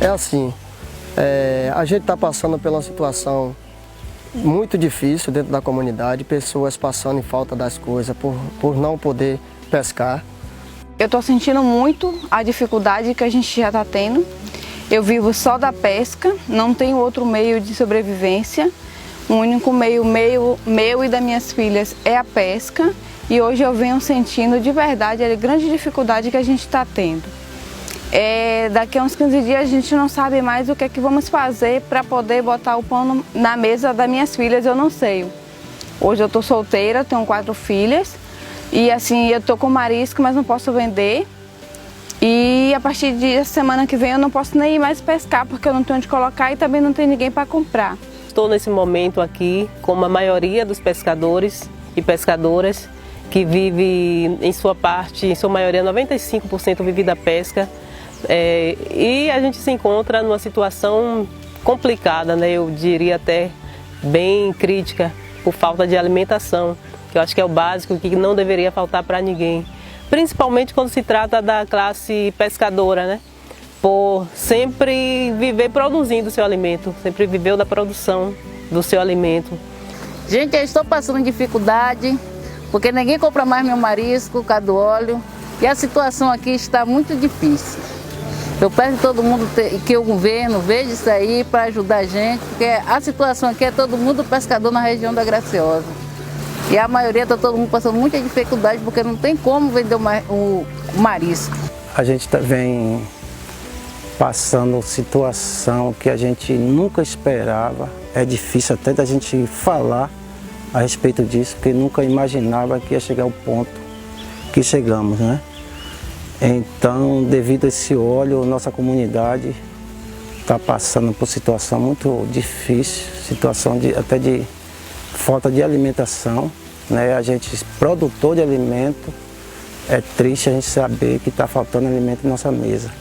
É assim, a gente está passando por uma situação muito difícil dentro da comunidade, pessoas passando em falta das coisas por não poder pescar. Eu estou sentindo muito a dificuldade que a gente já está tendo. Eu vivo só da pesca, não tenho outro meio de sobrevivência. O único meio meu e das minhas filhas é a pesca. E hoje eu venho sentindo de verdade a grande dificuldade que a gente está tendo. Daqui a uns 15 dias a gente não sabe mais o que é que vamos fazer para poder botar o pão na mesa das minhas filhas, eu não sei. Hoje eu estou solteira, tenho 4 filhas e assim eu estou com marisco, mas não posso vender. E a partir da semana que vem eu não posso nem ir mais pescar porque eu não tenho onde colocar e também não tem ninguém para comprar. Estou nesse momento aqui com a maioria dos pescadores e pescadoras que vive em sua maioria, 95% vive da pesca. E a gente se encontra numa situação complicada, né? Eu diria até bem crítica, por falta de alimentação, que eu acho que é o básico, que não deveria faltar para ninguém. Principalmente quando se trata da classe pescadora, né? Por sempre viver produzindo o seu alimento, sempre viveu da produção do seu alimento. Gente, eu estou passando dificuldade, porque ninguém compra mais meu marisco, por causa do óleo, e a situação aqui está muito difícil. Eu peço a todo mundo que o governo veja isso aí para ajudar a gente, porque a situação aqui é todo mundo pescador na região da Graciosa. E a maioria está todo mundo passando muita dificuldade, porque não tem como vender o marisco. A gente vem passando situação que a gente nunca esperava. É difícil até da gente falar a respeito disso, porque nunca imaginava que ia chegar ao ponto que chegamos, né? Então, devido a esse óleo, nossa comunidade está passando por situação muito difícil, situação até de falta de alimentação, né? A gente, produtor de alimento, é triste a gente saber que está faltando alimento em nossa mesa.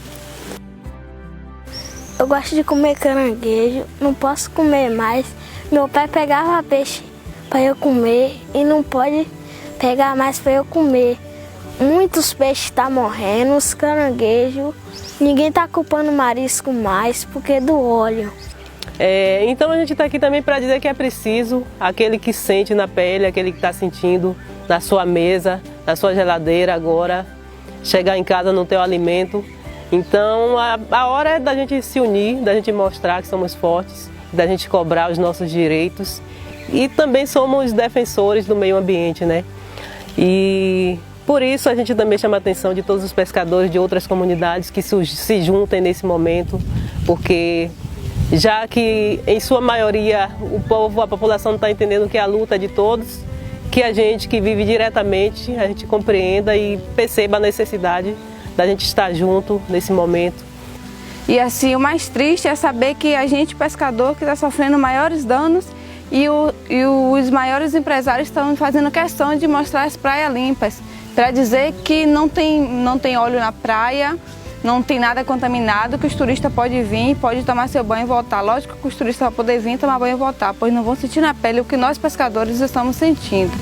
Eu gosto de comer caranguejo, não posso comer mais. Meu pai pegava peixe para eu comer e não pode pegar mais para eu comer. Muitos peixes estão morrendo, os caranguejos, ninguém está culpando o marisco mais porque do óleo. Então a gente está aqui também para dizer que é preciso aquele que sente na pele, aquele que está sentindo na sua mesa, na sua geladeira agora, chegar em casa não ter o alimento. Então a hora é da gente se unir, da gente mostrar que somos fortes, da gente cobrar os nossos direitos e também somos defensores do meio ambiente, né? E por isso a gente também chama a atenção de todos os pescadores de outras comunidades que se juntem nesse momento, porque já que em sua maioria a população não está entendendo que a luta é de todos, que a gente que vive diretamente, a gente compreenda e perceba a necessidade da gente estar junto nesse momento. E assim, o mais triste é saber que a gente, pescador, que está sofrendo maiores danos e os maiores empresários estão fazendo questão de mostrar as praias limpas, para dizer que não tem óleo na praia, não tem nada contaminado, que os turistas podem vir, podem tomar seu banho e voltar. Lógico que os turistas vão poder vir tomar banho e voltar, pois não vão sentir na pele o que nós pescadores estamos sentindo.